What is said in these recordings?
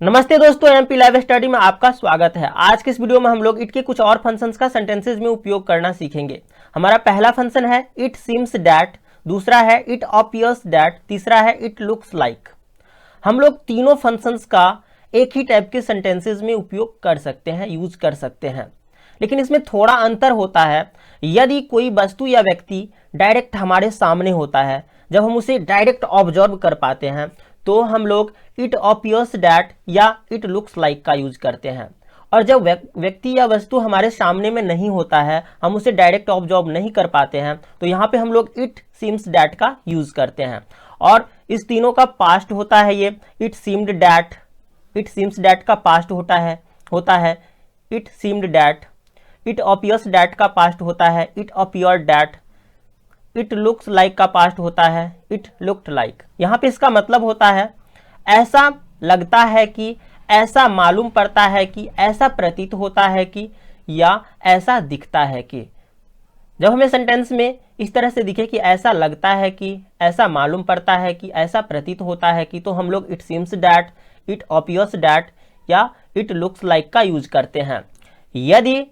नमस्ते दोस्तों, MP live study में आपका स्वागत है। आज के इस वीडियो में हम लोग इट के कुछ और फंक्शंस का सेंटेंसेज में उपयोग करना सीखेंगे। हमारा पहला फंक्शन है इट सीम्स दैट, दूसरा है इट अपीयर्स दैट, तीसरा है इट लुक्स लाइक। हम लोग तीनों फंक्शंस का एक ही टाइप के सेंटेंसेज में उपयोग कर सकते हैं, यूज कर सकते हैं, लेकिन इसमें थोड़ा अंतर होता है। यदि कोई वस्तु या व्यक्ति डायरेक्ट हमारे सामने होता है, जब हम उसे डायरेक्ट ऑब्जर्व कर पाते हैं, तो हम लोग इट अपीयर्स दैट या इट लुक्स लाइक का यूज करते हैं। और जब व्यक्ति या वस्तु हमारे सामने में नहीं होता है, हम उसे डायरेक्ट ऑब्जर्व नहीं कर पाते हैं, तो यहाँ पे हम लोग इट सीम्स दैट का यूज करते हैं। और इस तीनों का पास्ट होता है ये it seemed that, it seems that का पास्ट होता है it seemed that, it appears that का पास्ट होता है it appeared that, it looks like का पास्ट होता है इट लुक्ड लाइक। यहाँ पे इसका मतलब होता है ऐसा लगता है कि, ऐसा मालूम पड़ता है कि, ऐसा प्रतीत होता है कि, या ऐसा दिखता है कि। जब हमें सेंटेंस में इस तरह से दिखे कि ऐसा लगता है कि, ऐसा मालूम पड़ता है कि, ऐसा प्रतीत होता है कि, तो हम लोग it seems that, it appears that या इट लुक्स लाइक का यूज करते हैं। यदि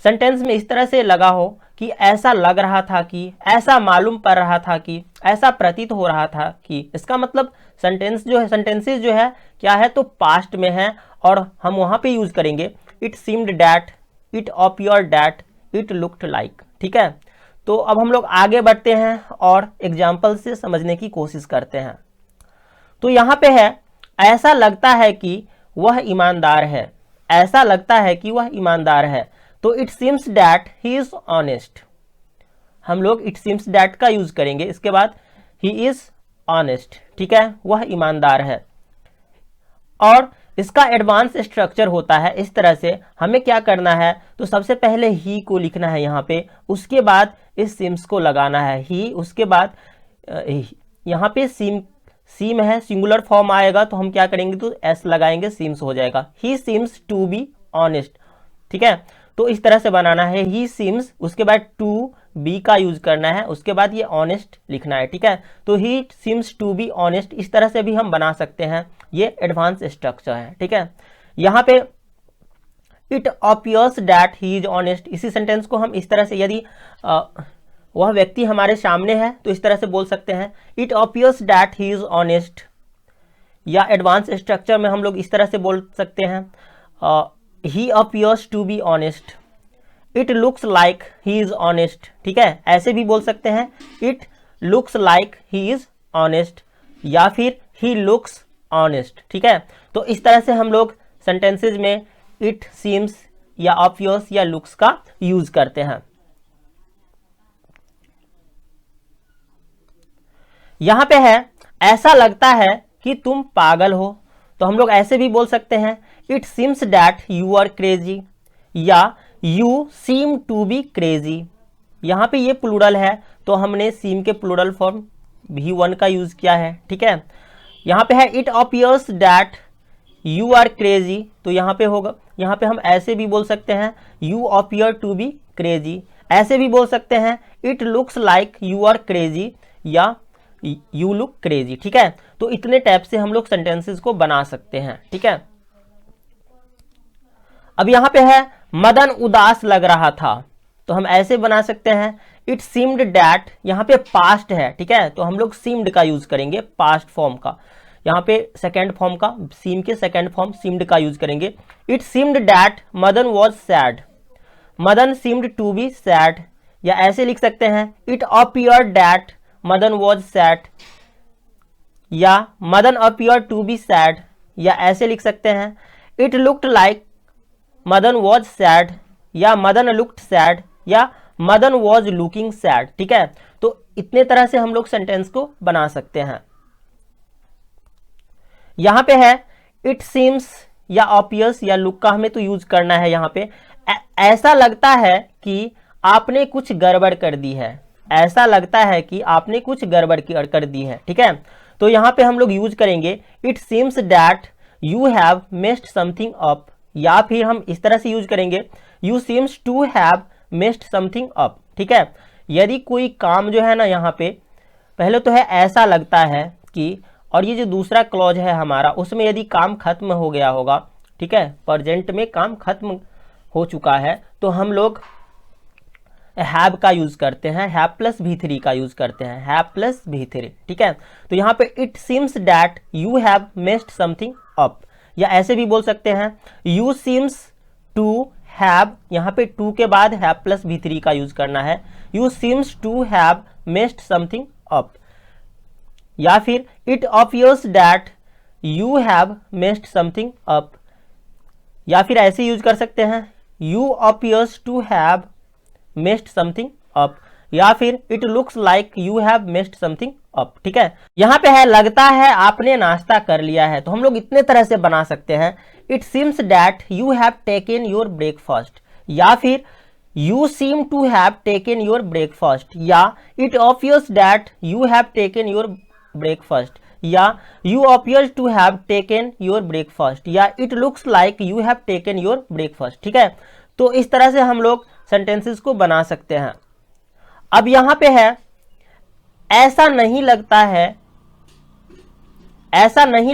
सेंटेंस में इस तरह से लगा हो कि ऐसा लग रहा था कि, ऐसा मालूम पड़ रहा था कि, ऐसा प्रतीत हो रहा था कि, इसका मतलब सेंटेंसेस जो है क्या है, तो पास्ट में है और हम वहां पे यूज करेंगे it seemed that, it appeared that, it looked like. ठीक है, तो अब हम लोग आगे बढ़ते हैं और एग्जाम्पल से समझने की कोशिश करते हैं। तो यहाँ पे है ऐसा लगता है कि वह ईमानदार है, ऐसा लगता है कि वह ईमानदार है, तो it seems that he is honest. हम लोग इट सीम्स दैट का यूज करेंगे, इसके बाद ही इज ऑनेस्ट। ठीक है, वह ईमानदार है। और इसका एडवांस स्ट्रक्चर होता है इस तरह से, हमें क्या करना है, तो सबसे पहले ही को लिखना है यहाँ पे, उसके बाद इस सीम्स को लगाना है ही, उसके बाद यहाँ पे सीम है, सिंगुलर फॉर्म आएगा तो हम क्या करेंगे, तो एस लगाएंगे, सीम्स हो जाएगा। He seems to be honest. ठीक है, तो इस तरह से बनाना है ही सीम्स, उसके बाद टू बी का यूज करना है, उसके बाद ये ऑनेस्ट लिखना है। ठीक है, तो he seems to be honest, इस तरह से भी हम बना सकते हैं, ये एडवांस स्ट्रक्चर है। ठीक है, यहाँ पे it appears that he is honest, इसी सेंटेंस को हम इस तरह से, यदि वह व्यक्ति हमारे सामने है तो इस तरह से बोल सकते हैं it appears that he is honest. या एडवांस स्ट्रक्चर में हम लोग इस तरह से बोल सकते हैं he appears to be honest, it looks like he is honest. ठीक है, ऐसे भी बोल सकते हैं it looks like he is honest या फिर ही लुक्स ऑनेस्ट। ठीक है, तो इस तरह से हम लोग सेंटेंसेज में इट सीम्स या अपीयर्स या लुक्स का यूज करते हैं। यहां पे है ऐसा लगता है कि तुम पागल हो, तो हम लोग ऐसे भी बोल सकते हैं it seems that you are crazy या you seem to be crazy. यहाँ पे ये प्लूरल है तो हमने सीम के प्लूरल फॉर्म V1 का यूज किया है। ठीक है, यहाँ पे है it appears that you are crazy, तो यहाँ पे होगा, यहाँ पे हम ऐसे भी बोल सकते हैं you appear to be crazy, ऐसे भी बोल सकते हैं it looks like you are crazy या यू लुक क्रेजी। ठीक है, तो इतने टाइप से हम लोग सेंटेंसेस को बना सकते हैं। ठीक है, अब यहाँ पे है मदन उदास लग रहा था, तो हम ऐसे बना सकते हैं इट सीम्ड दैट, यहाँ पे पास्ट है। ठीक है, तो हम लोग सीम्ड का यूज करेंगे, पास्ट फॉर्म का, यहाँ पे सेकेंड फॉर्म का, सीम के सेकेंड फॉर्म सीम्ड का यूज करेंगे। It seemed that Madan was sad, Madan seemed to be sad, या ऐसे लिख सकते हैं it appeared that Madan was sad या Madan appear to be sad, या ऐसे लिख सकते हैं it looked like Madan was sad या मदन लुक्ड सैड या मदन वॉज लुकिंग सैड। ठीक है, तो इतने तरह से हम लोग सेंटेंस को बना सकते हैं। यहां पे है इट सीम्स या अपीयर्स या लुक का हमें तो यूज करना है। यहाँ पे ऐसा लगता है कि आपने कुछ गड़बड़ कर दी है, ऐसा लगता है कि आपने कुछ गड़बड़ कर दी है। ठीक है, तो यहाँ पे हम लोग यूज करेंगे it seems that you have messed something up, या फिर हम इस तरह से यूज करेंगे you seems to have messed something up. ठीक है, यदि कोई काम जो है ना, यहाँ पे पहले तो है ऐसा लगता है कि, और ये जो दूसरा क्लॉज है हमारा, उसमें यदि काम खत्म हो गया होगा, ठीक है, प्रेजेंट में काम खत्म हो चुका है, तो हम लोग हैव का यूज करते हैं, हैव प्लस V3 का यूज करते हैं, हैव प्लस V3, ठीक है। तो यहाँ पे it seems that you have messed something up, या ऐसे भी बोल सकते हैं यू सीम्स टू हैव, यहाँ पे टू के बाद हैव प्लस V3 का यूज करना है, you seems to have messed something up, या फिर it appears that you have messed something up, या फिर ऐसे यूज कर सकते हैं you appears to have messed something up, या फिर it looks like you have messed something up, ठीक है। यहाँ पे है लगता है आपने नाश्ता कर लिया है, तो हम लोग इतने तरह से बना सकते हैं, it seems that you have taken your breakfast, या फिर you seem to have taken your breakfast, या it appears that you have taken your breakfast, या you appear to have taken your breakfast, या it looks like you have taken your breakfast, ठीक है। तो इस तरह से हम लोग सेंटेंसेस को बना सकते हैं। अब यहां पे है ऐसा नहीं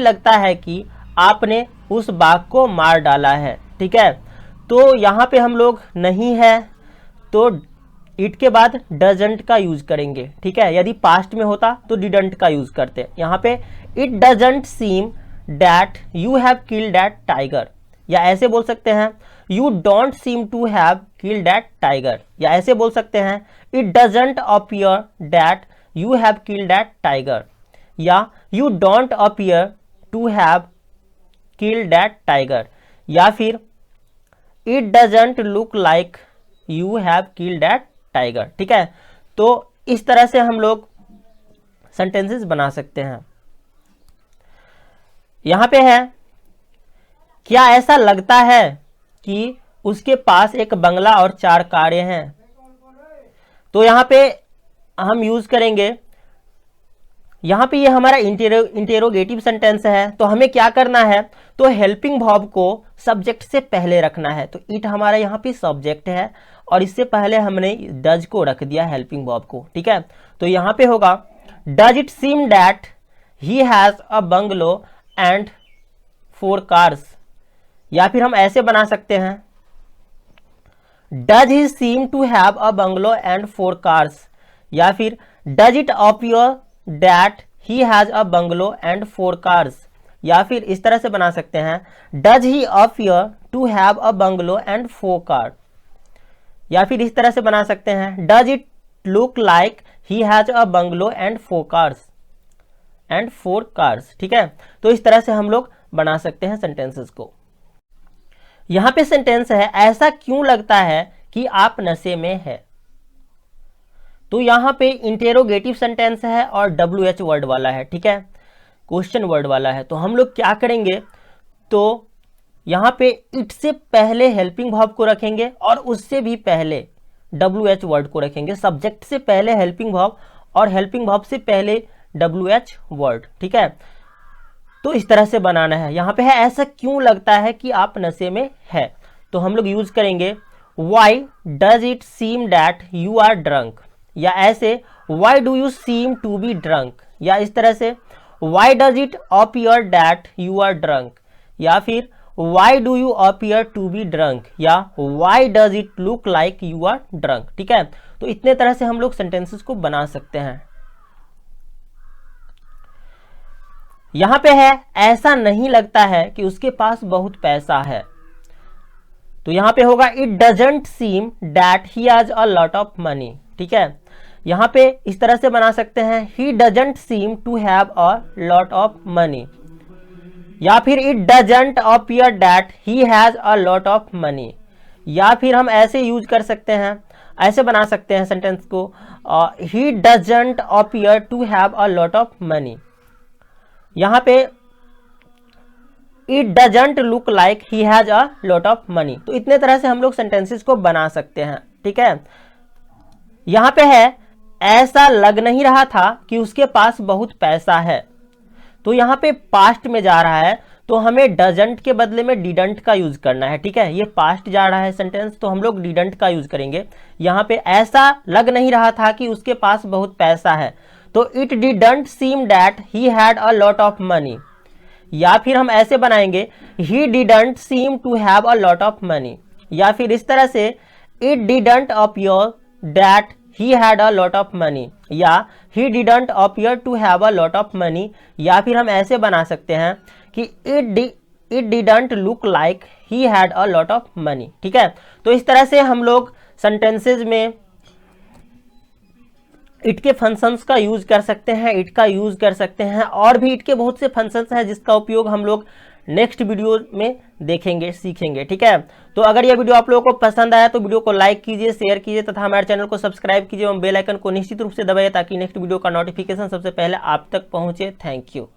लगता है कि आपने उस बाघ को मार डाला है, ठीक है। तो यहां पे हम लोग नहीं है तो इट के बाद डजंट का यूज करेंगे, ठीक है। यदि पास्ट में होता तो डिडंट का यूज करते। यहां पे it doesn't seem that you have killed that tiger, या ऐसे बोल सकते हैं you don't seem to have killed that tiger, या ऐसे बोल सकते हैं it doesn't appear that you have killed that tiger, या you don't appear to have killed that tiger, या फिर it doesn't look like you have killed that tiger, ठीक है। तो इस तरह से हम लोग सेंटेंसेस बना सकते हैं। यहां पे है क्या ऐसा लगता है कि उसके पास एक बंगला और 4 कारें हैं, तो यहां पे हम यूज करेंगे, यहां पे ये हमारा इंटेरोगेटिव सेंटेंस है, तो हमें क्या करना है, तो हेल्पिंग वर्ब को सब्जेक्ट से पहले रखना है। तो इट हमारा यहाँ पे सब्जेक्ट है और इससे पहले हमने डज को रख दिया हेल्पिंग वर्ब को, ठीक है। तो यहाँ पे होगा does it seem that he has a bungalow and 4 cars, या फिर हम ऐसे बना सकते हैं does he seem to have a bungalow and 4 cars, या फिर does it appear that he has a bungalow and 4 cars, या फिर इस तरह से बना सकते हैं does he appear to have a bungalow and 4 car, या फिर इस तरह से बना सकते हैं does it look like he has a bungalow and 4 cars, ठीक है। तो इस तरह से हम लोग बना सकते हैं सेंटेंसेस को। यहां पे सेंटेंस है ऐसा क्यों लगता है कि आप नशे में है, तो यहां पे इंटेरोगेटिव सेंटेंस है और WH वर्ड वाला है, ठीक है, क्वेश्चन वर्ड वाला है। तो हम लोग क्या करेंगे, तो यहां पे इट से पहले हेल्पिंग वर्ब को रखेंगे और उससे भी पहले WH वर्ड को रखेंगे, सब्जेक्ट से पहले हेल्पिंग वर्ब और हेल्पिंग वर्ब से पहले WH वर्ड, ठीक है। तो इस तरह से बनाना है। यहां पे है ऐसा क्यों लगता है कि आप नशे में है, तो हम लोग यूज करेंगे why does it seem that you are drunk, या ऐसे why do you seem to be drunk, या इस तरह से why does it appear that you are drunk, या फिर why do you appear to be drunk, या why does it look like you are drunk, ठीक है। तो इतने तरह से हम लोग सेंटेंसेस को बना सकते हैं। यहां पे है ऐसा नहीं लगता है कि उसके पास बहुत पैसा है, तो यहां पे होगा it doesn't seem that he has a lot of money, ठीक है। यहां पे इस तरह से बना सकते हैं he doesn't seem to have a lot of money, या फिर it doesn't appear that he has a lot of money, या फिर हम ऐसे यूज कर सकते हैं, ऐसे बना सकते हैं सेंटेंस को he doesn't appear to have a lot of money, यहां पे it doesn't look like he has a lot of money. तो इतने तरह से हम लोग सेंटेंसेस को बना सकते हैं, ठीक है। यहां पे है ऐसा लग नहीं रहा था कि उसके पास बहुत पैसा है, तो यहां पे पास्ट में जा रहा है, तो हमें डजंट के बदले में डिडंट का यूज करना है, ठीक है। ये पास्ट जा रहा है सेंटेंस, तो हम लोग डिडंट का यूज करेंगे। यहां पे ऐसा लग नहीं रहा था कि उसके पास बहुत पैसा है, तो it didn't seem that he had a lot of money, या फिर हम ऐसे बनाएंगे he didn't seem to have a lot of money, या फिर इस तरह से it didn't appear that he had a lot of money, या he didn't appear to have a lot of money, या फिर हम ऐसे बना सकते हैं कि it didn't look like he had a lot of money. ठीक है, तो इस तरह से हम लोग सेंटेंसेज में इट के फंक्शंस का यूज कर सकते हैं, इट का यूज कर सकते हैं, और भी इट के बहुत से फंक्शंस हैं जिसका उपयोग हम लोग नेक्स्ट वीडियो में देखेंगे, सीखेंगे। ठीक है, तो अगर यह वीडियो आप लोगों को पसंद आया तो वीडियो को लाइक कीजिए, शेयर कीजिए तथा हमारे चैनल को सब्सक्राइब कीजिए एवं बेल आइकन को निश्चित रूप से दबाइए ताकि नेक्स्ट वीडियो का नोटिफिकेशन सबसे पहले आप तक पहुंचे। Thank you.